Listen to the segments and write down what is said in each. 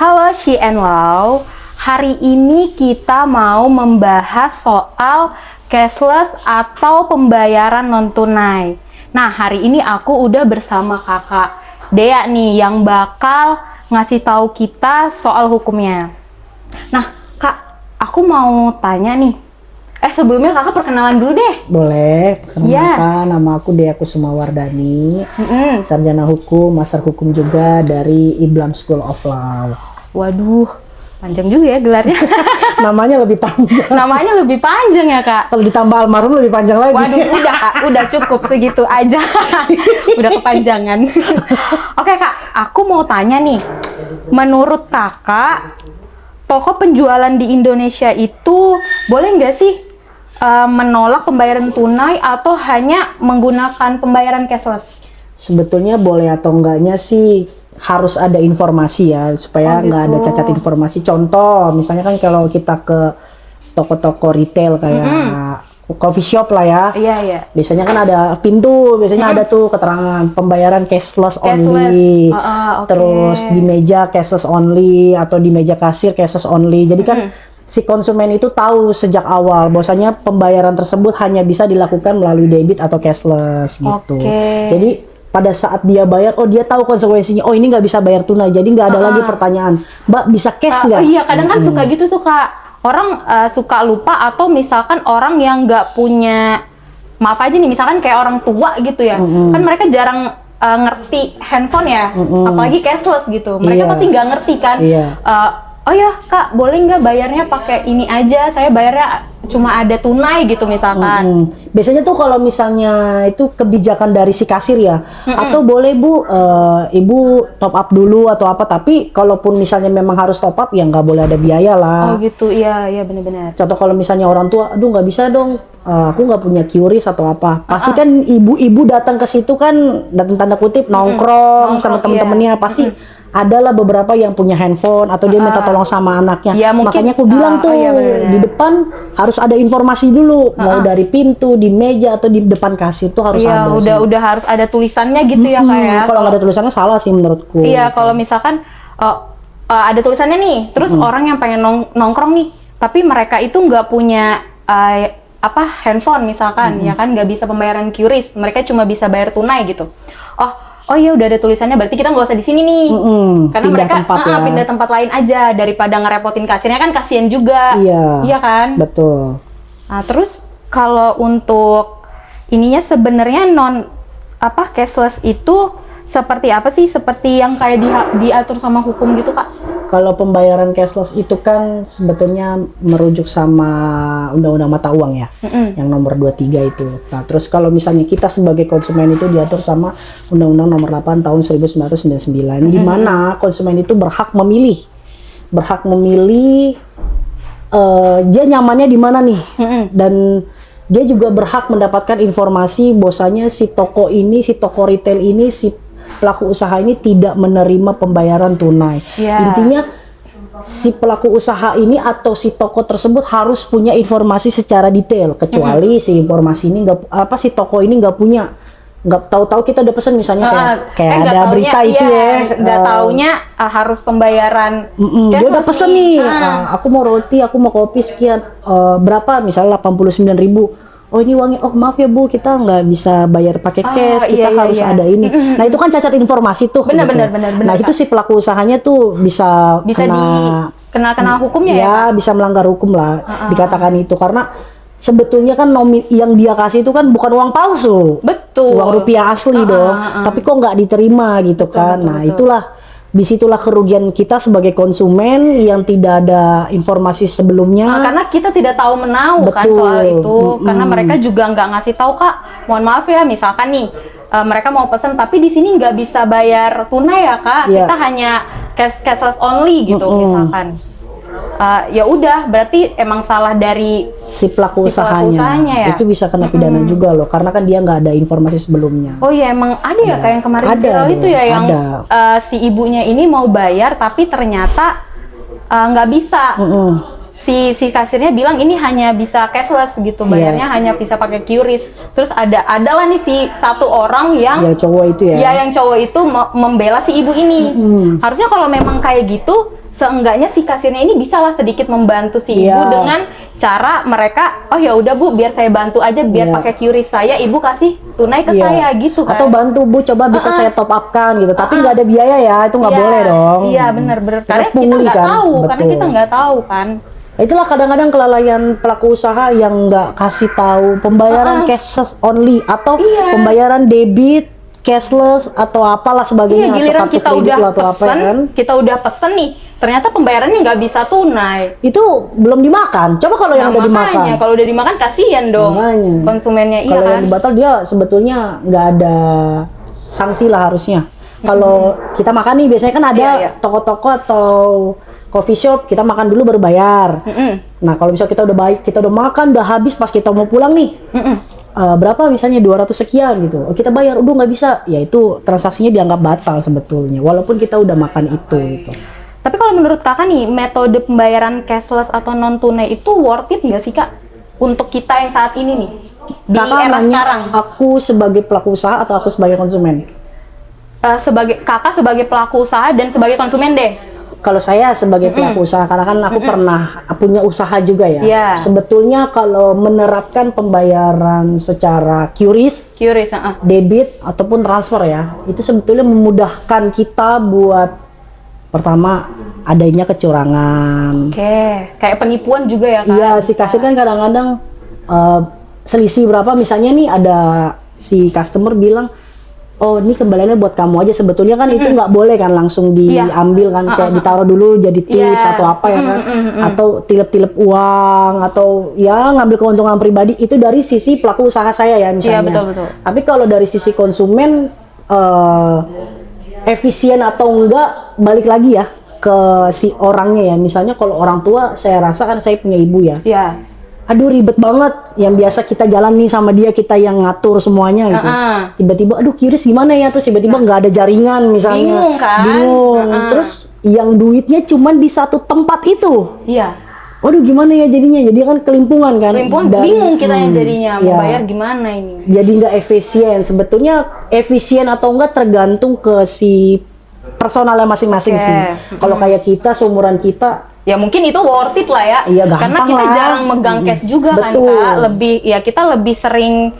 Halo She and Wow, hari ini kita mau membahas soal cashless atau pembayaran non-tunai. Nah, hari ini aku udah bersama kakak Dea nih yang bakal ngasih tahu kita soal hukumnya. Nah, Kak, aku mau tanya nih. Sebelumnya kakak perkenalan dulu deh. Boleh, perkenalkan nama aku Dea Kusumawardani, sarjana hukum, master hukum juga dari Iblam School of Law. Waduh, panjang juga ya gelarnya. Namanya lebih panjang. Namanya lebih panjang ya, Kak? Kalau ditambah almarhum lebih panjang lagi. Waduh, udah Kak, udah cukup segitu aja. Udah kepanjangan. Oke Kak, aku mau tanya nih. Menurut kakak, toko penjualan di Indonesia itu boleh nggak sih menolak pembayaran tunai atau hanya menggunakan pembayaran cashless? Sebetulnya boleh atau enggaknya sih harus ada informasi ya, supaya nggak ada cacat informasi. Contoh, misalnya kan kalau kita ke toko-toko retail kayak coffee shop lah ya. Iya, iya. Biasanya kan ada pintu, biasanya ada tuh keterangan pembayaran cashless only. Okay. Terus di meja cashless only atau di meja kasir cashless only. Jadi kan si konsumen itu tahu sejak awal bahwasanya pembayaran tersebut hanya bisa dilakukan melalui debit atau cashless gitu. Jadi pada saat dia bayar, dia tahu konsekuensinya. Oh, ini nggak bisa bayar tunai, jadi nggak ada lagi pertanyaan, Mbak bisa cash nggak? Iya, kadang kan suka gitu tuh Kak. Orang suka lupa atau misalkan orang yang nggak punya, maaf aja nih, misalkan kayak orang tua gitu ya, kan mereka jarang ngerti handphone ya, apalagi cashless gitu. Mereka pasti nggak ngerti kan. Oh ya Kak, boleh nggak bayarnya pakai ini aja? Saya bayarnya cuma ada tunai gitu misalkan. Biasanya tuh kalau misalnya itu kebijakan dari si kasir ya, atau boleh Bu, Ibu top up dulu atau apa. Tapi kalaupun misalnya memang harus top up ya nggak boleh ada biaya lah. Oh gitu, iya benar-benar. Contoh kalau misalnya orang tua, aduh nggak bisa dong, aku nggak punya QRIS atau apa. Pasti kan ibu-ibu datang ke situ kan, datang tanda kutip nongkrong sama temen-temennya pasti. Adalah beberapa yang punya handphone atau dia minta tolong sama anaknya. Ya, mungkin, makanya aku bilang tuh di depan harus ada informasi dulu, mau dari pintu, di meja atau di depan kasir tuh harus ada. Udah harus ada tulisannya gitu ya kayak. Kalau nggak ada tulisannya salah sih menurutku. Iya, kalau misalkan ada tulisannya nih, terus orang yang pengen nongkrong nih, tapi mereka itu nggak punya handphone misalkan, ya kan nggak bisa pembayaran QRIS, mereka cuma bisa bayar tunai gitu. Oh iya, udah ada tulisannya, berarti kita nggak usah di sini nih, karena pindah mereka tempat pindah tempat lain aja daripada ngerepotin kasirnya, kan kasihan juga. Iya kan? Betul. Nah, terus kalau untuk ininya sebenarnya cashless itu seperti apa sih? Seperti yang kayak diatur sama hukum gitu, Kak? Kalau pembayaran cashless itu kan sebetulnya merujuk sama Undang-Undang Mata Uang ya, yang nomor 23 itu. Nah, terus kalau misalnya kita sebagai konsumen itu diatur sama Undang-Undang nomor 8 tahun 1999, di mana konsumen itu berhak memilih dia nyamannya di mana nih, dan dia juga berhak mendapatkan informasi bahwasanya si toko retail ini, si pelaku usaha ini tidak menerima pembayaran tunai. Intinya si pelaku usaha ini atau si toko tersebut harus punya informasi secara detail, kecuali si informasi ini si toko ini nggak punya, nggak tahu-tahu kita udah pesen misalnya kayak ada berita itu nggak taunya harus pembayaran. Dia udah pesen nih, aku mau roti, aku mau kopi sekian, berapa misalnya 89.000. Oh ini uangnya, maaf ya Bu, kita nggak bisa bayar pakai cash, kita harus ada ini. Nah itu kan cacat informasi tuh. Benar. Nah itu si pelaku usahanya tuh bisa kena hukumnya ya? Bisa melanggar hukum lah, dikatakan itu, karena sebetulnya kan yang dia kasih itu kan bukan uang palsu. Betul. Uang rupiah asli dong, tapi kok nggak diterima gitu kan. Itulah. Disitulah kerugian kita sebagai konsumen yang tidak ada informasi sebelumnya. Karena kita tidak tahu menahu kan soal itu. Karena mereka juga nggak ngasih tahu, Kak. Mohon maaf ya, misalkan nih mereka mau pesen tapi di sini nggak bisa bayar tunai ya Kak. Kita hanya cashless only gitu misalkan. Ya udah, berarti emang salah dari si pelaku usahanya ya? Itu bisa kena pidana juga loh, karena kan dia nggak ada informasi sebelumnya. Oh iya, emang ada ya kayak yang kemarin viral itu ya, yang si ibunya ini mau bayar tapi ternyata nggak bisa. Si kasirnya bilang ini hanya bisa cashless gitu, bayarnya hanya bisa pakai QRIS. Terus adalah nih si satu orang yang cowok itu ya. Ya, yang cowok itu membela si ibu ini. Harusnya kalau memang kayak gitu seenggaknya si kasirnya ini bisa lah sedikit membantu si ibu Iya. dengan cara mereka, oh ya udah Bu, biar saya bantu aja, biar Iya. pakai QRIS saya, ibu kasih tunai ke Iya. saya gitu kan. Atau bantu Bu, coba bisa saya top upkan gitu. Tapi nggak ada biaya ya, itu nggak Iya, boleh dong. Iya benar-benar. Kita Karena kita pungli nggak kan? tahu, karena Betul. kita nggak tahu kan. Itulah kadang-kadang kelalaian pelaku usaha yang nggak kasih tahu pembayaran cashless only atau Iya. pembayaran debit, cashless atau apalah Iya, sebagainya atau giliran kartu kita kredit udah lah atau apa pesen, kan. kita udah pesen nih, ternyata pembayarannya nggak bisa tunai. Itu belum dimakan. Coba kalau yang Nah, udah dimakan. makanya kalau udah dimakan kasihan dong Makanya. konsumennya, iya Kalau kan? yang dibatal dia sebetulnya nggak ada sanksi lah harusnya. Kalau kita makan nih biasanya kan ada Iya, iya. toko-toko atau coffee shop kita makan dulu baru bayar. Nah kalau misal kita udah baik, kita udah makan, udah habis pas kita mau pulang nih, berapa misalnya 200 sekian gitu, oh, kita bayar, udah nggak bisa, ya itu transaksinya dianggap batal sebetulnya, walaupun kita udah makan itu gitu. Tapi kalau menurut kakak nih, metode pembayaran cashless atau non tunai itu worth it nggak sih kak? Untuk kita yang saat ini nih, di Kakak era nanya sekarang. aku sebagai pelaku usaha atau aku sebagai konsumen? Kakak sebagai pelaku usaha dan sebagai konsumen deh. Kalau saya sebagai pelaku usaha, karena kan aku pernah punya usaha juga ya. Iya. Sebetulnya kalau menerapkan pembayaran secara QRIS, Curious, debit ataupun transfer ya, itu sebetulnya memudahkan kita buat pertama adanya kecurangan. Oke, kayak penipuan juga ya kak? Iya, si kasir kan kadang-kadang selisih berapa, misalnya nih ada si customer bilang, oh ini kembaliannya buat kamu aja, sebetulnya kan itu nggak boleh kan langsung Iya. diambil kan, kayak ditaruh dulu jadi tips Iya. atau apa ya kan, atau tilep-tilep uang atau ya ngambil keuntungan pribadi, itu dari sisi pelaku usaha saya ya misalnya. Iya, betul. Tapi kalau dari sisi konsumen efisien atau enggak, balik lagi ya ke si orangnya ya. Misalnya kalau orang tua, saya rasa kan saya punya ibu ya. Iya. Aduh ribet banget, yang biasa kita jalan nih sama dia, kita yang ngatur semuanya gitu. Tiba-tiba aduh QRIS gimana ya, terus tiba-tiba nggak ada jaringan misalnya. Bingung kan? Bingung. Terus yang duitnya cuman di satu tempat itu. Iya. Waduh gimana ya jadinya, jadi kan kelimpungan kan. Kelimpungan, Dan- bingung kita yang jadinya mau Iya. bayar gimana ini. Jadi nggak efisien. Sebetulnya efisien atau enggak tergantung ke si personalnya masing-masing Oke. sih. Kalau kayak kita, seumuran kita, Ya mungkin itu worth it lah ya. Iya, gampang Karena kita lah. jarang megang cash juga kan Betul. kak. Kita lebih sering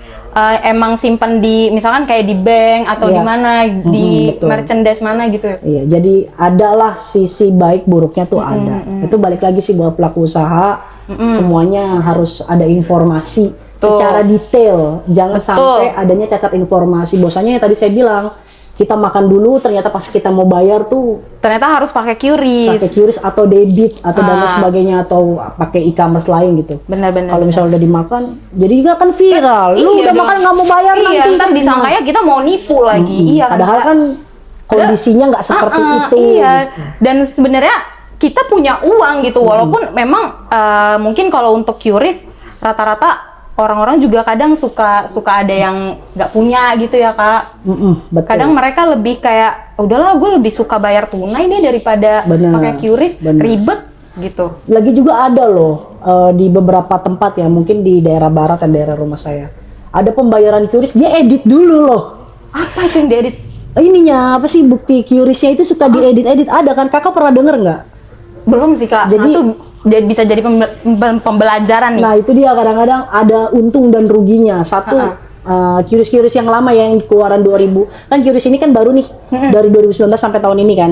emang simpen di misalkan kayak di bank atau Iya. di mana, di betul. merchandise mana gitu. iya, jadi adalah sisi baik buruknya tuh ada. Itu balik lagi sih buat pelaku usaha, semuanya harus ada informasi secara detail. Jangan Betul. sampai adanya cacat informasi. Bahwasanya yang tadi saya bilang, kita makan dulu, ternyata pas kita mau bayar tuh Ternyata harus pakai QRIS. pakai QRIS atau debit atau dan lain sebagainya, atau pakai e-commerce lain gitu. Benar-benar. Kalau misalnya udah dimakan, jadi nggak kan viral. Lu Iya udah dong. makan nggak mau bayar Iya, nanti. ntar disangkanya kita mau nipu lagi. Iya kan. Padahal Kak? kan kondisinya nggak seperti itu. Iya, dan sebenarnya kita punya uang gitu, walaupun memang mungkin kalau untuk QRIS rata-rata orang-orang juga kadang suka ada yang nggak punya gitu ya kak. Betul. Kadang mereka lebih kayak, udahlah gue lebih suka bayar tunai deh daripada Benar, pakai QRIS, benar. ribet gitu. Lagi juga ada loh di beberapa tempat ya, mungkin di daerah barat dan daerah rumah saya. Ada pembayaran QRIS, dia edit dulu loh. Apa itu yang diedit? Ininya apa sih, bukti QRIS-nya itu suka diedit-edit, ada kan? Kakak pernah denger nggak? Belum sih kak. Jadi- Nah, itu bisa jadi pembelajaran nih. Nah itu dia, kadang-kadang ada untung dan ruginya. Satu, QRIS-QRIS yang lama yang keluaran 2000, kan QRIS ini kan baru nih, dari 2019 sampai tahun ini kan.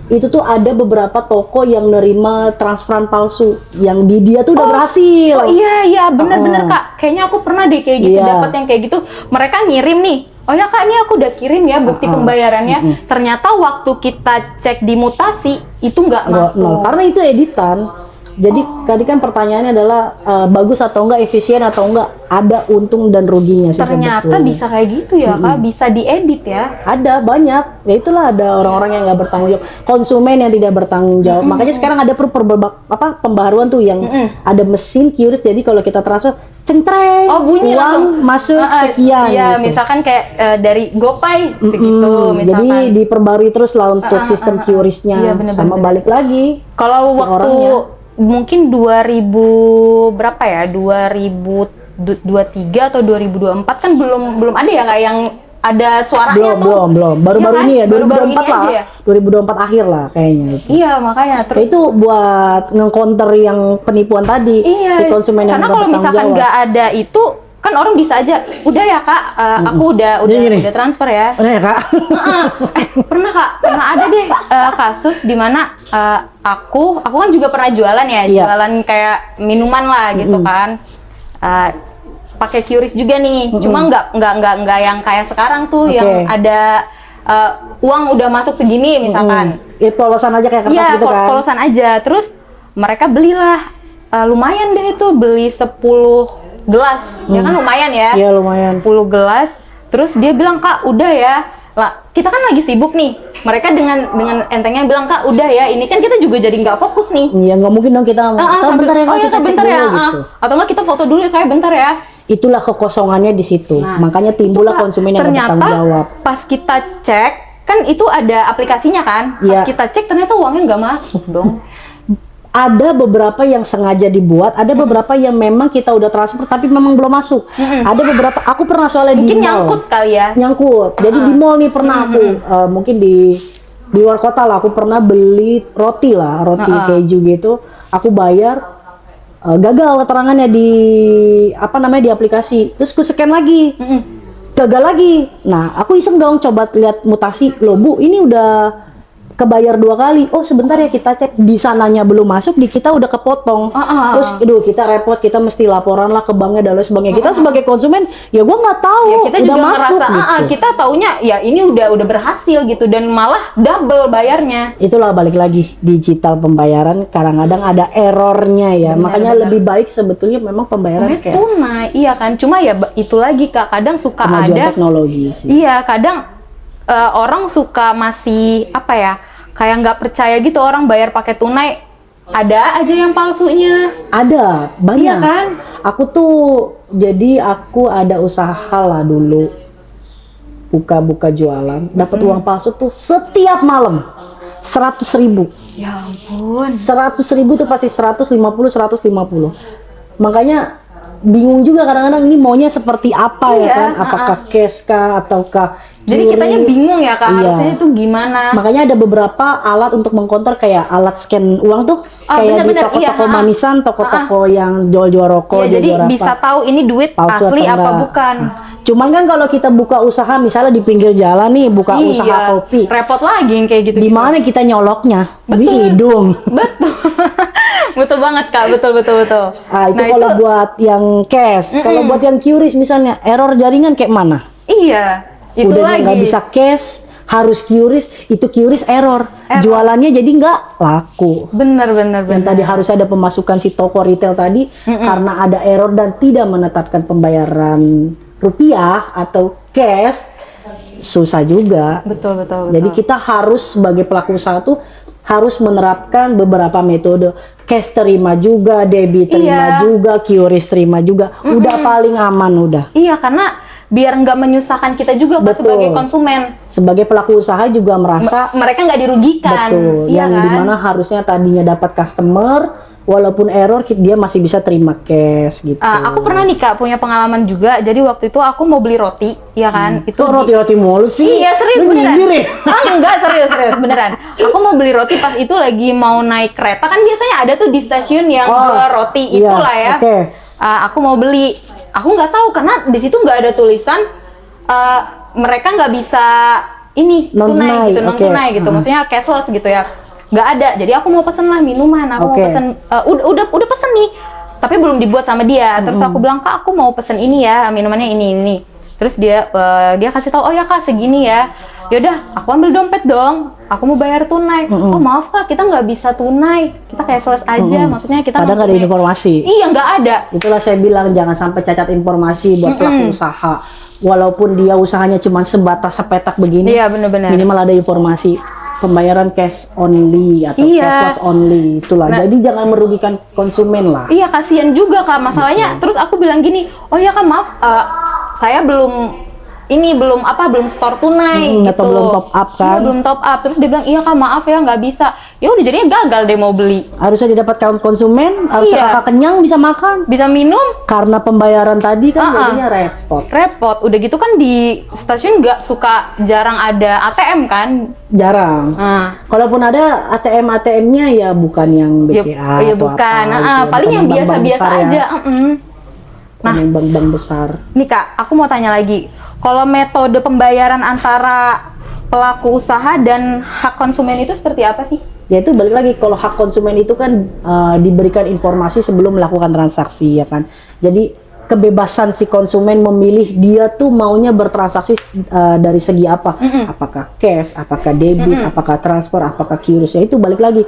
Itu tuh ada beberapa toko yang nerima transferan palsu, yang di dia tuh udah berhasil. Oh iya benar-benar kak. Kayaknya aku pernah deh kayak gitu, Iya. dapat yang kayak gitu. Mereka ngirim nih. Oh ya kak, ini aku udah kirim ya bukti pembayarannya. Ternyata waktu kita cek di mutasi itu nggak Nol, masuk. karena itu editan. Jadi tadi kan pertanyaannya adalah bagus atau enggak, efisien atau enggak, ada untung dan ruginya sih Ternyata sebetulnya. bisa kayak gitu ya kak, bisa diedit ya. Ada banyak, ya itulah ada orang-orang yang nggak bertanggung jawab, konsumen yang tidak bertanggung jawab. Makanya sekarang ada pembaharuan tuh yang ada mesin QRIS, jadi kalau kita transfer centreng, Oh bunyi uang langsung masuk sekian. Iya, gitu. misalkan kayak dari GoPay segitu Jadi misalkan. diperbarui terus lah untuk sistem QRIS-nya, Iya, bener-bener. sama balik lagi. Kalau si waktu orangnya. mungkin 2000 berapa ya? 2023 atau 2024 kan belum ada ya kak yang ada suaranya belum. Baru-baru kan? ini ya, 2024 Baru-baru ini lah. aja ya? 2024 akhir lah kayaknya itu. Iya, makanya Kayak itu buat nge-counter yang penipuan tadi, iya, si konsumen yang karena nggak kalau bertanggung misalkan jawab. nggak ada itu kan orang bisa aja, udah ya Kak, aku udah Gini. transfer ya. Udah ya, Kak? Pernah Kak, pernah ada deh kasus di mana aku kan juga pernah jualan ya, Iya. jualan kayak minuman lah gitu kan. Pakai QRIS juga nih, cuma nggak yang kayak sekarang tuh Oke. yang ada uang udah masuk segini misalkan. Polosan aja kayak kertas Iya, gitu kan. polosan aja. Terus mereka belilah lumayan deh itu, beli 10 gelas. Ya kan lumayan ya. Iya, lumayan. 10 gelas. Terus dia bilang, "Kak, udah ya." Lah, kita kan lagi sibuk nih. Mereka dengan entengnya bilang, "Kak, udah ya." Ini kan kita juga jadi nggak fokus nih. Iya, nggak mungkin dong kita Sambil, bentar ya, Kak, oh ya kita Kak, cek bentar ya. dulu gitu. Atau nggak kita foto dulu ya, kayak bentar ya. Itulah kekosongannya di situ. Nah, Makanya timbullah Kak, konsumen yang nggak ternyata bertanggung jawab. pas kita cek, kan itu ada aplikasinya kan. Iya. Pas kita cek ternyata uangnya nggak masuk dong. Ada beberapa yang sengaja dibuat, ada beberapa yang memang kita udah transfer tapi memang belum masuk. Ada beberapa, aku pernah soalnya Mungkin di mall. nyangkut kali ya. Nyangkut. Jadi di mall nih pernah aku, mungkin di luar kota lah, aku pernah beli roti lah, roti keju gitu. Aku bayar, gagal keterangannya di di aplikasi. Terus aku scan lagi, gagal lagi. Nah, aku iseng dong coba lihat mutasi. Loh Bu, ini udah kebayar 2 kali. Oh sebentar ya, kita cek di sananya belum masuk, di kita udah kepotong. Terus aduh, kita repot, kita mesti laporan lah ke banknya dan lain sebagainya. Kita sebagai konsumen ya gua nggak tahu Ya, kita udah juga masuk ngerasa, gitu. kita taunya ya ini udah berhasil gitu, dan malah double bayarnya. Itulah balik lagi, digital pembayaran kadang-kadang ada errornya ya. Makanya lebih baik sebetulnya memang pembayaran cash. Tunai, iya kan. Cuma ya itu lagi Kak, kadang suka Kemajuan ada teknologi sih. Iya, kadang orang suka masih kayak nggak percaya gitu orang bayar pakai tunai. Ada aja yang palsunya. Ada, banyak. Iya kan? Aku ada usaha lah dulu. Buka-buka jualan, dapat uang palsu tuh setiap malam. 100.000. Ya ampun. 100.000 tuh pasti 150. Makanya bingung juga kadang-kadang ini maunya seperti apa ya Iya, kan? Apakah cash kah ataukah Jadi kitanya QRIS? bingung ya Kak, Iya. harusnya itu gimana? Makanya ada beberapa alat untuk mengkonter, kayak alat scan uang tuh, kayak bener-bener, di toko-toko iya, manisan, toko-toko yang jual-jual rokok, Ya, jadi jual-jual apa. bisa tahu ini duit Palsu asli atau apa enggak. bukan. Cuman kan kalau kita buka usaha misalnya di pinggir jalan nih, buka usaha kopi, Repot lagi yang kayak gitu. di mana kita nyoloknya? Di hidung. Betul. Betul banget Kak, betul. Ah, itu kalau buat yang cash. Kalau buat yang QRIS misalnya, error jaringan kayak mana? Iya, itu Udah lagi. nggak bisa cash, harus QRIS, itu QRIS error. Jualannya jadi nggak laku. Bener. Yang tadi harus ada pemasukan si toko retail tadi, karena ada error dan tidak menetapkan pembayaran rupiah atau cash, susah juga. Betul. Jadi kita harus sebagai pelaku usaha tuh harus menerapkan beberapa metode. Cash terima juga, debit terima Iya. juga, QRIS terima juga. Udah paling aman udah. Iya, karena biar nggak menyusahkan kita juga Kak, Betul. sebagai konsumen. Sebagai pelaku usaha juga merasa Mereka nggak dirugikan. betul. Iya Yang kan? dimana harusnya tadinya dapat customer, walaupun error dia masih bisa terima cash gitu. Aku pernah nih Kak punya pengalaman juga. Jadi waktu itu aku mau beli roti, ya kan? Itu Kok roti-roti mulu sih? Iya, serius Lu beneran. nyindir ya? Enggak, serius beneran. Aku mau beli roti pas itu lagi mau naik kereta, kan biasanya ada tuh di stasiun yang jual roti iya, itulah ya. oke. Aku mau beli. Aku nggak tahu karena di situ nggak ada tulisan mereka nggggak bisa ini Non-tunai, tunai gitu, non oke. tunai gitu. Maksudnya cashless gitu ya. Nggak ada. Jadi aku mau pesen lah minuman. Aku mau Oke. pesen udah pesen nih. Tapi belum dibuat sama dia. Terus aku bilang, "Kak, aku mau pesen ini ya, minumannya ini." Terus dia kasih tahu, "Oh ya Kak, segini ya." Yaudah, aku ambil dompet dong. Aku mau bayar tunai. Oh maaf Kak, kita nggak bisa tunai. Kita cashless aja. Maksudnya kita Padahal nggak ada tunai. informasi. Iya, nggak ada. Itulah saya bilang jangan sampai cacat informasi buat pelaku usaha. Walaupun dia usahanya cuma sebatas sepetak begini, Iya, benar-benar. minimal ada informasi pembayaran cash only atau Iya. cashless only. Itulah. Nah. Jadi jangan merugikan konsumen lah. Iya, kasihan juga Kak masalahnya. Terus aku bilang gini, "Oh ya Kak, maaf, saya belum ini belum store tunai gitu. Atau belum top up kan? Iya, belum top up. Terus dia bilang, iya Kak maaf ya nggak bisa. Ya udah jadinya gagal deh mau beli. Harusnya didapat konsumen, harusnya Iya. kakak kenyang bisa makan. Bisa minum, Karena pembayaran tadi kan jadinya repot. repot. Udah gitu kan di stasiun nggak suka jarang ada ATM kan. Jarang. Nah, Kalaupun ada ATM-nya ya bukan yang BCA ya atau bukan. apa. Nah, gitu ya. paling Bukan yang bank-bank biasa-biasa besar ya. aja. Bukan yang bank-bank besar. Nih Kak, aku mau tanya lagi. Kalau metode pembayaran antara pelaku usaha dan hak konsumen itu seperti apa sih? Ya itu balik lagi, kalau hak konsumen itu kan diberikan informasi sebelum melakukan transaksi ya kan. Jadi kebebasan si konsumen memilih dia tuh maunya bertransaksi dari segi apa. Apakah cash, apakah debit, apakah transfer, apakah QRIS. Ya itu balik lagi.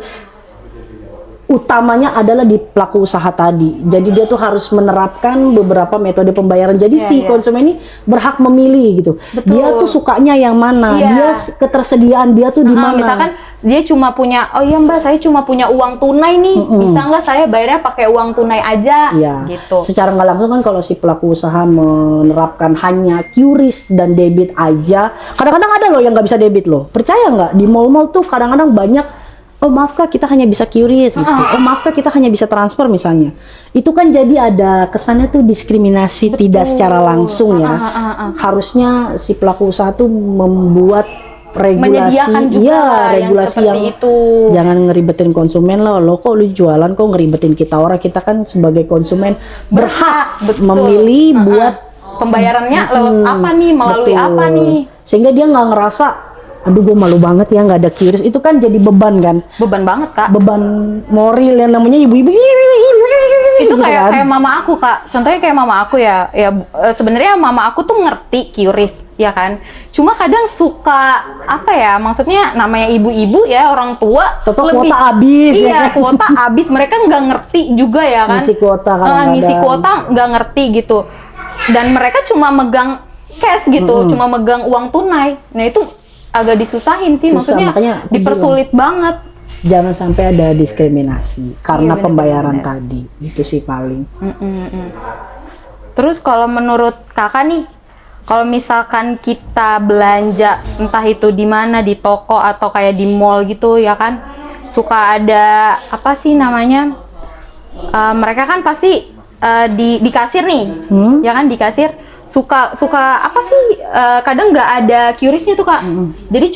Utamanya adalah di pelaku usaha tadi. Jadi dia tuh harus menerapkan beberapa metode pembayaran. Jadi si konsumen ini berhak memilih gitu. Betul. Dia tuh sukanya yang mana, Iya. dia ketersediaan dia tuh di mana. Misalkan dia cuma punya, oh iya Mbak saya cuma punya uang tunai nih, bisa nggak saya bayarnya pakai uang tunai aja? Iya. Gitu. Secara nggak langsung kan kalau si pelaku usaha menerapkan hanya QRIS dan debit aja, kadang-kadang ada loh yang nggak bisa debit loh. Percaya nggak? Di mall-mall tuh kadang-kadang banyak. Oh maaf Kak, kita hanya bisa QRIS gitu. Oh maaf Kak, kita hanya bisa transfer misalnya. Itu kan jadi ada kesannya tuh diskriminasi tidak secara langsung ya. Harusnya si pelaku usaha tuh membuat regulasi, Menyediakan juga regulasi yang seperti itu. Jangan ngeribetin konsumen lo kok lu jualan kok ngeribetin kita orang, kita kan sebagai konsumen berhak Betul. memilih buat Pembayarannya lewat apa nih, melalui betul. apa nih? Sehingga dia nggak ngerasa aduh gue malu banget ya nggak ada QRIS. Itu kan jadi beban kan, Beban banget Kak. beban moral yang namanya ibu-ibu Itu gitu kan. kayak mama aku Kak. Contohnya kayak mama aku ya sebenarnya mama aku tuh ngerti QRIS ya kan. Cuma kadang suka apa ya, maksudnya namanya ibu-ibu ya, orang tua Toto kuota habis iya, ya kan? kuota habis, mereka nggak ngerti juga ya kan. Ngisi kuota kadang-kadang. Ngisi kuota nggak ngerti gitu. Dan mereka cuma megang cash gitu, cuma megang uang tunai. Nah itu agak disusahin sih, Susah, maksudnya makanya aku dipersulit banget. Jangan sampai ada diskriminasi karena Iya, pembayaran bener-bener. tadi. Itu sih paling. Terus kalau menurut kakak nih, kalau misalkan kita belanja entah itu di mana, di toko atau kayak di mall gitu ya kan, suka ada apa sih namanya? Mereka kan pasti di kasir nih, ya kan, di kasir suka apa sih? Kadang nggak ada QRIS-nya tuh Kak. Jadi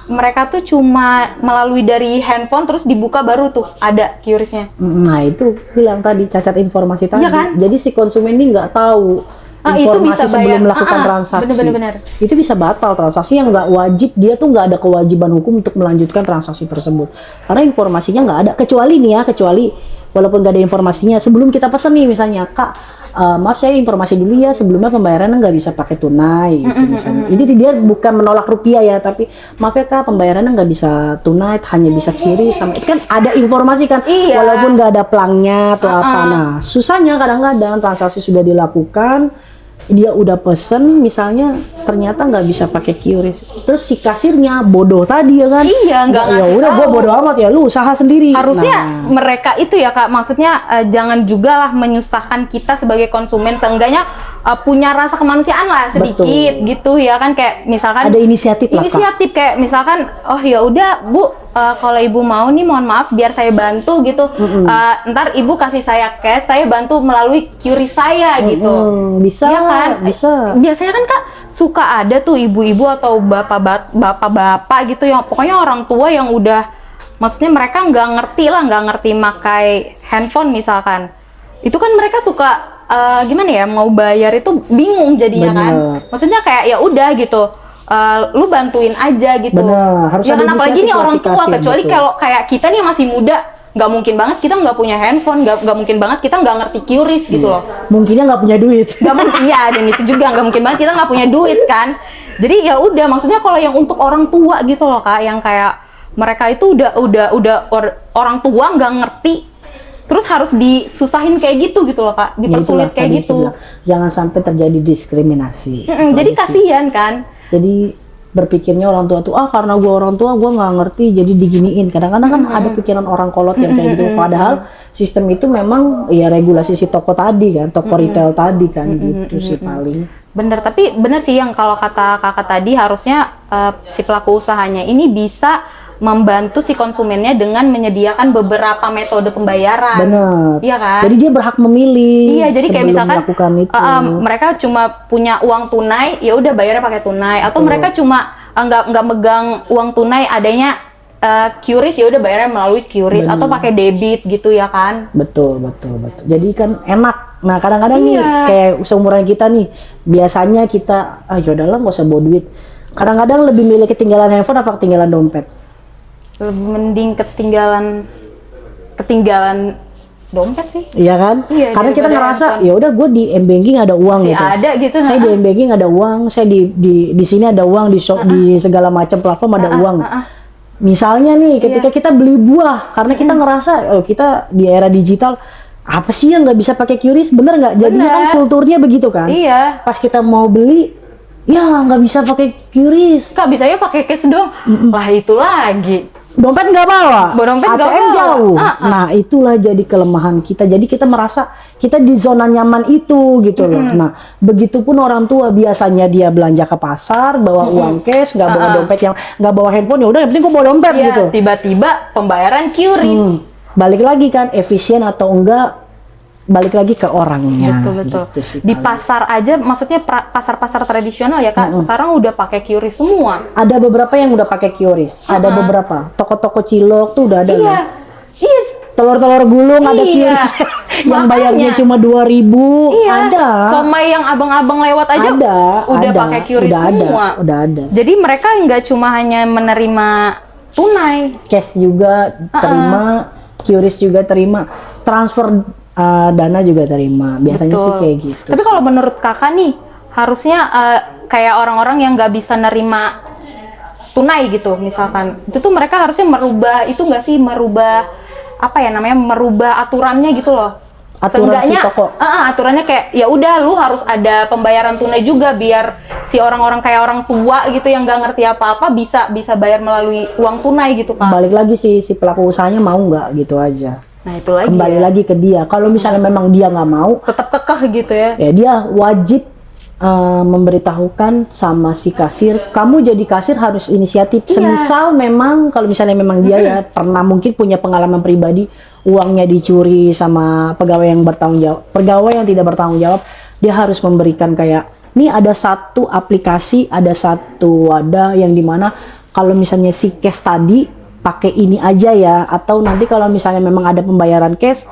mereka tuh cuma melalui dari handphone terus dibuka baru tuh ada QRIS-nya. Nah itu bilang tadi cacat informasi tadi. Iya kan? Jadi si konsumen ini nggak tahu Itu informasi bisa sebelum bayar. melakukan transaksi. Bener-bener. Itu bisa batal transaksi yang nggak wajib. Dia tuh nggak ada kewajiban hukum untuk melanjutkan transaksi tersebut. Karena informasinya nggak ada. Kecuali walaupun nggak ada informasinya. Sebelum kita pesan nih misalnya, Kak, maaf saya informasi dulu ya, sebelumnya pembayarannya nggak bisa pakai tunai gitu misalnya. Ini dia bukan menolak rupiah ya, tapi maaf ya Kak, pembayarannya nggak bisa tunai, hanya bisa QRIS. Sama itu kan ada informasi kan, Iya. walaupun nggak ada pelangnya atau apa. Nah susahnya kadang-kadang transaksi sudah dilakukan, dia udah pesen misalnya, ternyata nggak bisa pakai QRIS. Terus si kasirnya bodoh tadi ya kan? Iya, nggak ya ngasih udah, tahu. gua bodoh amat ya, lu usaha sendiri. Harusnya Nah, mereka itu ya Kak, maksudnya jangan juga lah menyusahkan kita sebagai konsumen, seenggaknya punya rasa kemanusiaan lah sedikit gitu ya kan, kayak misalkan ada inisiatif lah Kak. inisiatif kayak misalkan, oh ya udah Bu, kalau ibu mau nih mohon maaf biar saya bantu gitu, ntar ibu kasih saya cash, saya bantu melalui QRIS saya gitu. Bisa, Iya kan? bisa. Biasanya kan Kak suka ada tuh ibu-ibu atau bapak-bapak gitu yang pokoknya orang tua yang udah, maksudnya mereka nggak ngerti makai handphone misalkan. Itu kan mereka suka gimana ya, mau bayar itu bingung jadinya kan. Bener. Maksudnya kayak ya udah gitu. Lu bantuin aja gitu. Bener, harus ya ada kan, apalagi nih inisiatif orang tua, kasih, kecuali betul. kalau kayak kita nih yang masih muda, nggak mungkin banget kita nggak punya handphone, nggak mungkin banget kita nggak ngerti QRIS gitu loh. Mungkinnya nggak punya duit. Nggak mungkin, iya, dan itu juga nggak mungkin banget kita nggak punya duit kan. Jadi ya udah, maksudnya kalau yang untuk orang tua gitu loh Kak, yang kayak mereka itu udah orang tua nggak ngerti, terus harus disusahin kayak gitu loh Kak, dipersulit Ya, itulah kayak tadi gitu. aku bilang, jangan sampai terjadi diskriminasi. Jadi Itu aja sih. kasihan kan. Jadi berpikirnya orang tua tuh, karena gue orang tua gue nggak ngerti jadi diginiin. Kadang-kadang kan ada pikiran orang kolot yang kayak gitu. Padahal sistem itu memang ya regulasi si toko tadi kan, toko retail tadi kan, gitu sih paling. Bener, tapi bener sih yang kalau kata kakak tadi harusnya si pelaku usahanya ini bisa membantu si konsumennya dengan menyediakan beberapa metode pembayaran. Bener. Iya kan? Jadi dia berhak memilih. Iya, jadi kayak sebelum misalkan melakukan itu. mereka cuma punya uang tunai, ya udah bayarnya pakai tunai. Atau mereka cuma nggak megang uang tunai, adanya QRIS, ya udah bayarnya melalui QRIS atau pakai debit gitu ya kan? Betul. Jadi kan enak. Nah kadang-kadang nih Iya. kayak seumuran kita nih, biasanya kita yaudahlah nggak usah bawa duit. Kadang-kadang lebih milih ketinggalan handphone apa ketinggalan dompet? Lebih mending ketinggalan dompet sih. Iya kan? Iya, Karena kita daripada ngerasa handphone. ya udah gue di m-banking ada uang Masih gitu. ada gitu. Saya di m-banking ada uang, saya di sini ada uang, di shop di segala macam platform ada uang. Misalnya nih ketika kita beli buah karena kita ngerasa oh kita di era digital apa sih yang nggak bisa pakai QRIS, bener nggak? Jadinya kan Bener. kulturnya begitu kan? Iya. Pas kita mau beli ya nggak bisa pakai QRIS, Kak, bisanya pakai cash doang. Lah itu lagi. dompet nggak bawa, Dompet nggak ATM bawa. jauh. Nah itulah jadi kelemahan kita. Jadi kita merasa kita di zona nyaman itu gitu loh. Nah begitupun orang tua biasanya dia belanja ke pasar bawa uang cash, nggak bawa dompet, yang nggak bawa handphone, ya udah yang penting gua bawa dompet Iya, gitu. tiba-tiba pembayaran QRIS. Balik lagi kan efisien atau enggak, balik lagi ke orangnya. Betul. Gitu sih Di paling. pasar aja, maksudnya pasar-pasar tradisional ya Kak, sekarang udah pakai QRIS semua. Ada beberapa yang udah pakai QRIS, ada beberapa toko-toko cilok tuh udah ada loh. Iya. Yes. Telur-telur gulung ada Iya. QRIS yang Makanya. bayarnya cuma 2.000. Iya. Ada. Somai yang abang-abang lewat aja udah pakai QRIS udah semua. Udah ada. Jadi mereka nggak cuma hanya menerima tunai. Cash juga terima, QRIS juga terima, transfer dana juga terima. Biasanya sih Betul. kayak gitu. Tapi kalau menurut kakak nih, harusnya kayak orang-orang yang nggak bisa nerima tunai gitu, misalkan, itu tuh mereka harusnya merubah itu nggak sih, merubah apa ya namanya, merubah aturannya gitu loh. Aturan si toko. Aturannya kayak ya udah lu harus ada pembayaran tunai juga biar si orang-orang kayak orang tua gitu yang nggak ngerti apa-apa bisa bayar melalui uang tunai gitu Kak. Balik lagi si pelaku usahanya mau nggak gitu aja. Nah itu lagi Kembali ya. lagi ke dia. Kalau misalnya memang dia nggak mau, Tetap kekeh gitu ya. ya dia wajib memberitahukan sama si kasir, kamu jadi kasir harus inisiatif. Iya. Semisal memang kalau misalnya memang dia ya pernah mungkin punya pengalaman pribadi uangnya dicuri sama pegawai yang bertanggung jawab, pegawai yang tidak bertanggung jawab, dia harus memberikan kayak, nih ada satu aplikasi, ada satu wadah yang dimana kalau misalnya si cash tadi pakai ini aja ya, atau nanti kalau misalnya memang ada pembayaran cash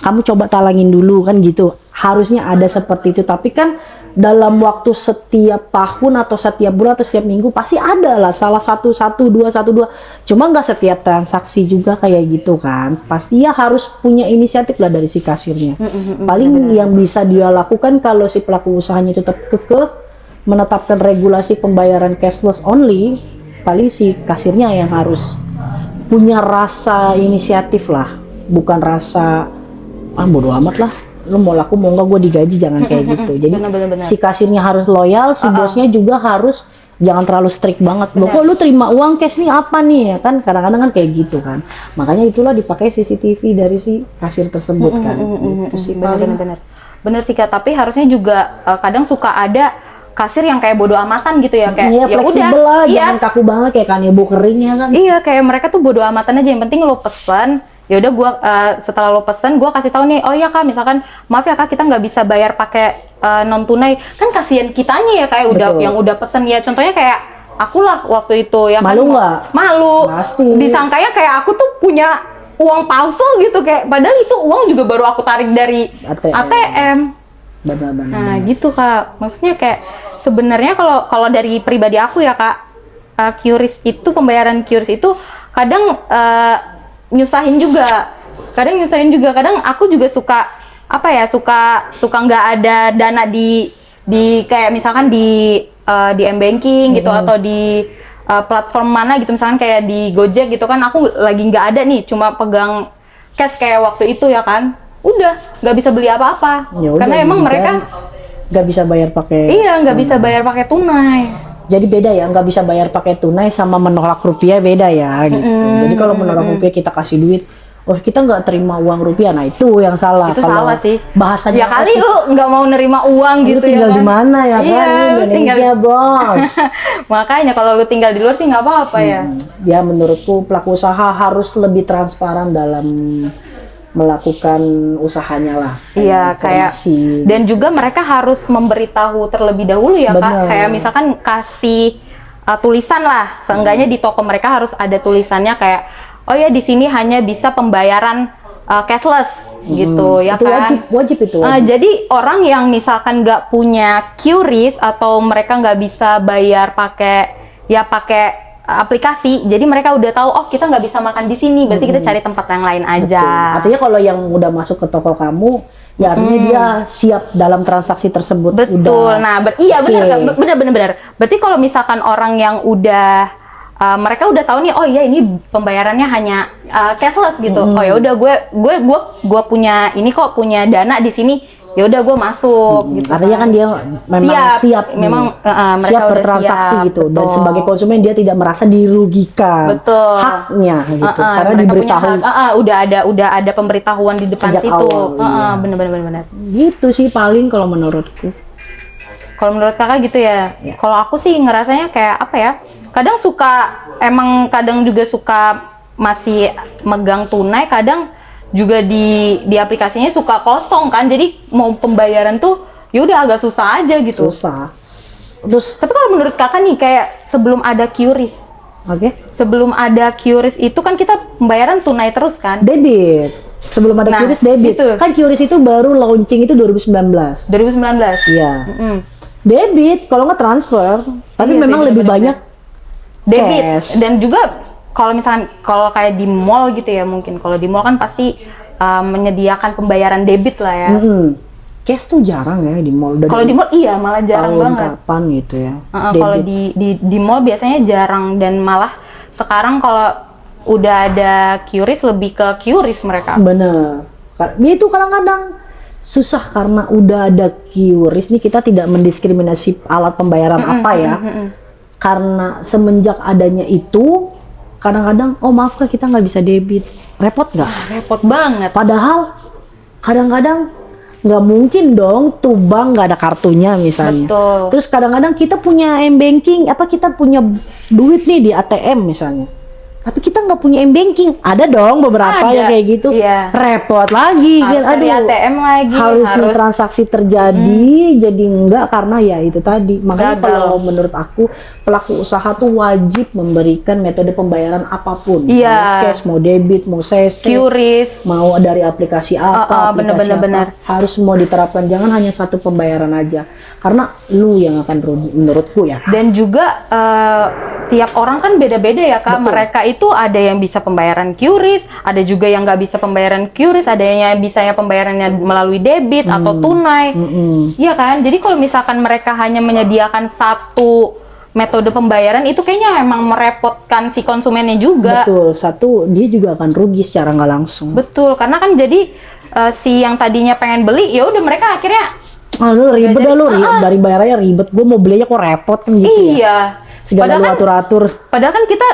kamu coba talangin dulu kan gitu. Harusnya ada seperti itu, tapi kan dalam waktu setiap tahun atau setiap bulan atau setiap minggu pasti ada lah salah satu dua. Cuma nggak setiap transaksi juga kayak gitu kan. Pasti ya harus punya inisiatif lah dari si kasirnya. Paling yang bisa dia lakukan kalau si pelaku usahanya itu tetap kekeh menetapkan regulasi pembayaran cashless only, paling si kasirnya yang harus punya rasa inisiatif lah, bukan rasa bodo amat lah, lu mau laku mau enggak gue digaji, jangan kayak gitu. Jadi Bener. si kasirnya harus loyal, si bosnya juga harus jangan terlalu strict banget. Loh kok lu terima uang cash nih apa nih, ya kan kadang-kadang kan kayak gitu kan. Makanya itulah dipakai CCTV dari si kasir tersebut kan. Gitu sih paling. Bener sih Kak, tapi harusnya juga kadang suka ada kasir yang kayak bodo amatan gitu ya, kayak Iya, ya udah, fleksibel lah, iya, jangan kaku banget kayak kanebo kering ya kan. iya kayak mereka tuh bodo amatan aja, yang penting lo pesen, ya udah gua setelah lo pesen gua kasih tahu nih, oh iya Kak, misalkan maaf ya Kak kita nggak bisa bayar pakai non tunai, kan kasihan kitanya ya kayak udah Betul. yang udah pesen ya, contohnya kayak aku lah waktu itu ya Malu kan, nggak? malu, Pasti. disangkanya kayak aku tuh punya uang palsu gitu, kayak padahal itu uang juga baru aku tarik dari ATM. Benar-benar. Nah gitu Kak, maksudnya kayak sebenarnya kalau dari pribadi aku ya Kak, QRIS itu, pembayaran QRIS itu kadang nyusahin juga, kadang aku juga suka apa ya, suka nggak ada dana di kayak misalkan di m-banking gitu, atau di platform mana gitu, misalkan kayak di Gojek gitu kan, aku lagi nggak ada nih, cuma pegang cash kayak waktu itu ya kan, udah nggak bisa beli apa-apa. Ya udah, Karena emang mereka nggak bisa bayar pakai. iya nggak bisa bayar pakai tunai. Jadi beda ya, nggak bisa bayar pakai tunai sama menolak rupiah beda ya gitu. Jadi kalau menolak rupiah kita kasih duit, oh kita nggak terima uang rupiah, nah itu yang salah. Itu Kalau salah sih. bahasanya Ya kali lu nggak mau nerima uang lu gitu tinggal ya di kan. mana ya Iya, kan, lu Indonesia tinggal. bos. Makanya kalau lu tinggal di luar sih nggak apa-apa ya. Ya menurutku pelaku usaha harus lebih transparan dalam melakukan usahanya lah. Iya, kayak Informasi. dan juga mereka harus memberitahu terlebih dahulu ya Kak. Benar. Kayak misalkan kasih tulisan lah, seenggaknya di toko mereka harus ada tulisannya kayak oh ya di sini hanya bisa pembayaran cashless gitu ya itu kan. wajib itu. Jadi orang yang misalkan nggak punya QRIS atau mereka nggak bisa bayar pakai aplikasi, jadi mereka udah tahu oh kita nggak bisa makan di sini, berarti kita cari tempat yang lain aja. Betul. Artinya kalau yang udah masuk ke toko kamu, ya artinya dia siap dalam transaksi tersebut. Betul. Udah. Nah, iya Oke. benar. Berarti kalau misalkan orang yang udah mereka udah tahu nih, oh iya ini pembayarannya hanya cashless gitu. Oh ya udah gue punya ini kok punya dana di sini. Ya udah gue masuk gitu. Artinya kan dia memang siap, memang mereka siap udah bertransaksi siap, gitu. Dan betul. sebagai konsumen dia tidak merasa dirugikan. Betul. Haknya gitu. Karena mereka diberitahu. punya hak. Udah ada pemberitahuan di depan Sejak situ. awal, iya. Bener. Gitu sih paling kalau menurutku. Kalau menurut kakak gitu ya. Kalau aku sih ngerasanya kayak apa ya? Kadang juga suka masih megang tunai, kadang juga di aplikasinya suka kosong kan. Jadi mau pembayaran tuh ya udah agak susah aja gitu. Susah. Terus, Tapi kalau menurut kakak nih kayak sebelum ada QRIS. oke. Sebelum ada QRIS itu kan kita pembayaran tunai terus kan? Debit. Sebelum ada Nah, QRIS debit. gitu. Kan QRIS itu baru launching itu 2019. 2019. Iya. Debit, kalau nggak transfer. Tapi Iya sih, memang lebih bener-bener. banyak Debit. cash. Dan juga kalau kayak di mall gitu ya, mungkin kalau di mall kan pasti menyediakan pembayaran debit lah ya. Cash tuh jarang ya di mall. Kalau di mall iya malah jarang tahun banget. kapan gitu ya. Kalau di mall biasanya jarang, dan malah sekarang kalau udah ada QRIS lebih ke QRIS mereka. Bener. Itu kadang-kadang susah karena udah ada QRIS nih, kita tidak mendiskriminasi alat pembayaran apa ya. Karena semenjak adanya itu kadang-kadang oh maaf Kak kita nggak bisa debit. Repot nggak? Repot banget. Padahal kadang-kadang nggak mungkin dong tuh bank nggak ada kartunya misalnya. Betul. Terus kadang-kadang kita punya m-banking, kita punya duit nih di ATM misalnya. Tapi kita nggak punya m-banking. Ada dong beberapa Ada. yang kayak gitu. Iya. Repot lagi. Harus kan. dari ATM lagi, Harusnya transaksi terjadi, jadi enggak karena ya itu tadi. Makanya Gagal. kalau menurut aku pelaku usaha tuh wajib memberikan metode pembayaran apapun. Iya. Mau cash, mau debit, mau CC, QRIS. mau dari aplikasi apa, aplikasi bener. apa, harus semua diterapkan. Jangan hanya satu pembayaran aja. Karena lu yang akan rugi menurutku ya. Dan juga tiap orang kan beda-beda ya Kak. Betul. Mereka itu ada yang bisa pembayaran QRIS, ada juga yang nggak bisa pembayaran QRIS, ada yang bisanya pembayarannya melalui debit atau tunai. Iya kan? Jadi kalau misalkan mereka hanya menyediakan satu metode pembayaran, itu kayaknya emang merepotkan si konsumennya juga. Betul, satu dia juga akan rugi secara nggak langsung. Betul, karena kan jadi si yang tadinya pengen beli, ya udah mereka akhirnya Lu ribet dah lu, Ah. dari bayarannya ribet. Gue mau belinya kok repot kan gitu ya. iya. Segala lu Padahal kan, atur-atur. padahal kan kita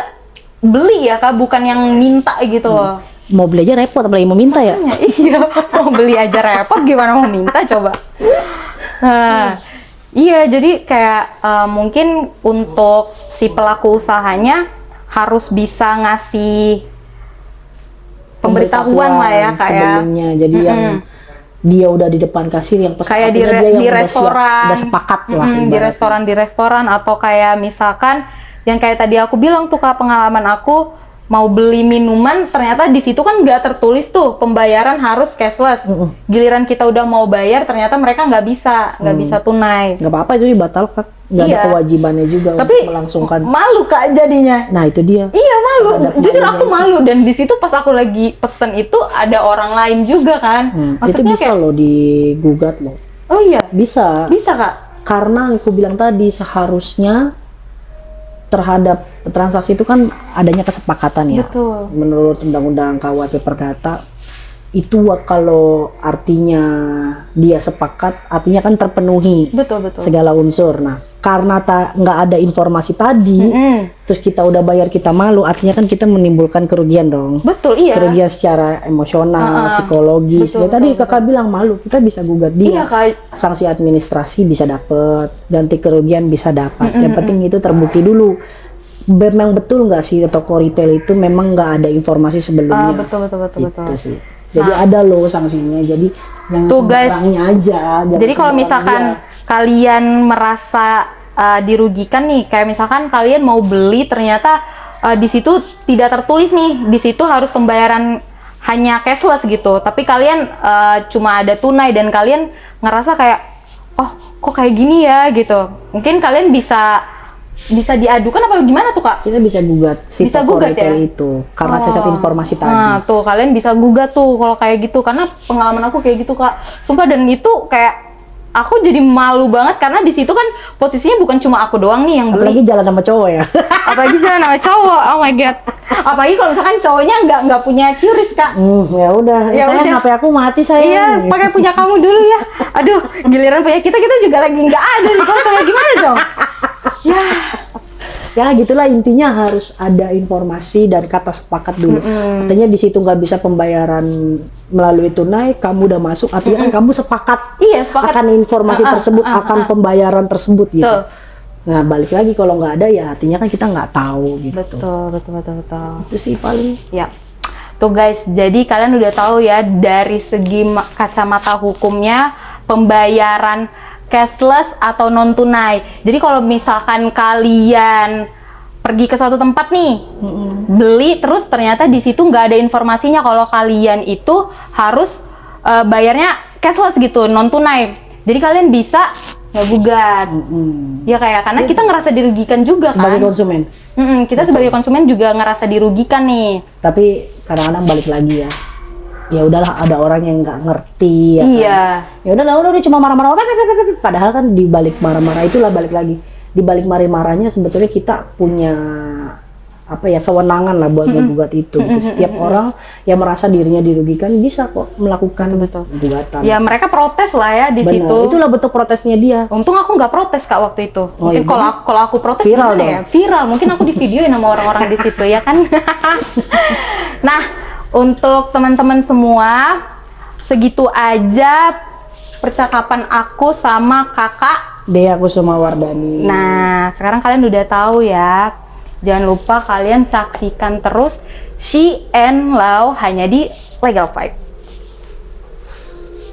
beli ya Kak, bukan yang minta gitu loh. Mau beli aja repot, apalagi mau minta ya. Iya, mau beli aja repot, gimana mau minta coba. Nah, iya jadi kayak mungkin untuk si pelaku usahanya harus bisa ngasih pemberitahuan lah ya Kak ya. sebelumnya. Jadi yang dia udah di depan kasir yang pesan Kayak artinya dia yang di udah restoran, udah sepakat lah. di ibaratnya. restoran atau kayak misalkan yang kayak tadi aku bilang tuh Kak, pengalaman aku mau beli minuman, ternyata di situ kan nggak tertulis tuh pembayaran harus cashless. Giliran kita udah mau bayar, ternyata mereka nggak bisa tunai. Nggak apa-apa itu dibatalkan, nggak ada Iya. kewajibannya juga Tapi untuk melangsungkan. malu Kak jadinya. Nah itu dia. Iya malu, Terhadap jujur malunya aku malu, dan di situ pas aku lagi pesen itu ada orang lain juga kan. Itu Maksudnya bisa kayak, loh digugat loh. oh iya, Bisa. bisa Kak. Karena aku bilang tadi seharusnya terhadap transaksi itu kan adanya kesepakatan ya. Betul. Menurut Undang-Undang KUHP Perdata itu kalau artinya dia sepakat, artinya kan terpenuhi Betul, betul. segala unsur. Nah, karena nggak ada informasi tadi, terus kita udah bayar, kita malu, artinya kan kita menimbulkan kerugian dong. Betul, iya. Kerugian secara emosional, psikologis. Betul, Ya tadi betul, kakak bilang malu, kita bisa gugat dia. Iya, Kak. Sanksi administrasi bisa dapat, ganti kerugian bisa dapat. Yang penting itu terbukti dulu. Memang betul nggak sih toko retail itu memang nggak ada informasi sebelumnya? Betul, betul, betul, Gitu betul. sih. Jadi ada loh sanksinya. Jadi yang Tuh, guys. sembarangnya aja. jangan Jadi kalau sembarang misalkan aja. kalian merasa dirugikan nih, kayak misalkan kalian mau beli ternyata di situ tidak tertulis nih, di situ harus pembayaran hanya cashless gitu, tapi kalian cuma ada tunai dan kalian ngerasa kayak, oh kok kayak gini ya gitu, mungkin kalian bisa diadukan apa gimana tuh, Kak? Kita bisa gugat si Bisa toko gugat retail ya? itu karena cacat informasi tadi. Nah, tuh kalian bisa gugat tuh kalau kayak gitu, karena pengalaman aku kayak gitu, Kak. Sumpah, dan itu kayak aku jadi malu banget karena di situ kan posisinya bukan cuma aku doang nih yang Apalagi beli. jalan sama cowok ya. Apalagi jalan sama cowok. Oh my god. Apalagi kalau misalkan cowoknya nggak punya QRIS, Kak. Ya udah. Ya Sayang, udah. HP aku mati sayang. Iya, pakai punya kamu dulu ya. Aduh, giliran punya kita juga lagi nggak ada nih. Kok sama gimana dong? Ya. Ya gitulah, intinya harus ada informasi dan kata sepakat dulu. Artinya di situ nggak bisa pembayaran melalui tunai, kamu udah masuk, artinya kan kamu sepakat, Iya, sepakat. akan informasi tersebut, akan pembayaran tersebut gitu. Betul. Nah balik lagi kalau nggak ada ya artinya kan kita nggak tahu gitu. Betul. Itu sih paling. Ya. Tuh guys, jadi kalian udah tahu ya dari segi kacamata hukumnya pembayaran cashless atau non tunai. Jadi kalau misalkan kalian pergi ke suatu tempat nih, beli terus ternyata di situ nggak ada informasinya kalau kalian itu harus bayarnya cashless gitu, non tunai. Jadi kalian bisa ngegugat. Ya kayak karena kita ngerasa dirugikan juga Sebagai kan. konsumen. Kita sebagai konsumen juga ngerasa dirugikan nih. Tapi kadang-kadang balik lagi ya. Ya udahlah, ada orang yang nggak ngerti ya. Iya. Kan? Ya udah cuma marah-marah. Padahal kan di balik marah-marah itulah balik lagi. Di balik marah-marahnya sebetulnya kita punya apa ya, kewenangan lah buat menggugat itu. Setiap orang yang merasa dirinya dirugikan bisa kok melakukan gugatan. Ya mereka protes lah ya di Benar, situ. itulah bentuk protesnya dia. Untung aku nggak protes, Kak, waktu itu. Oh, Mungkin iya? kalau aku protes Viral gimana ya? Viral. Mungkin aku di videoin sama orang-orang di situ ya kan. Nah, untuk teman-teman semua, segitu aja percakapan aku sama Kakak Dea Kusuma Wardani. Nah, sekarang kalian udah tahu ya. Jangan lupa kalian saksikan terus She and Lau hanya di Legal Fight.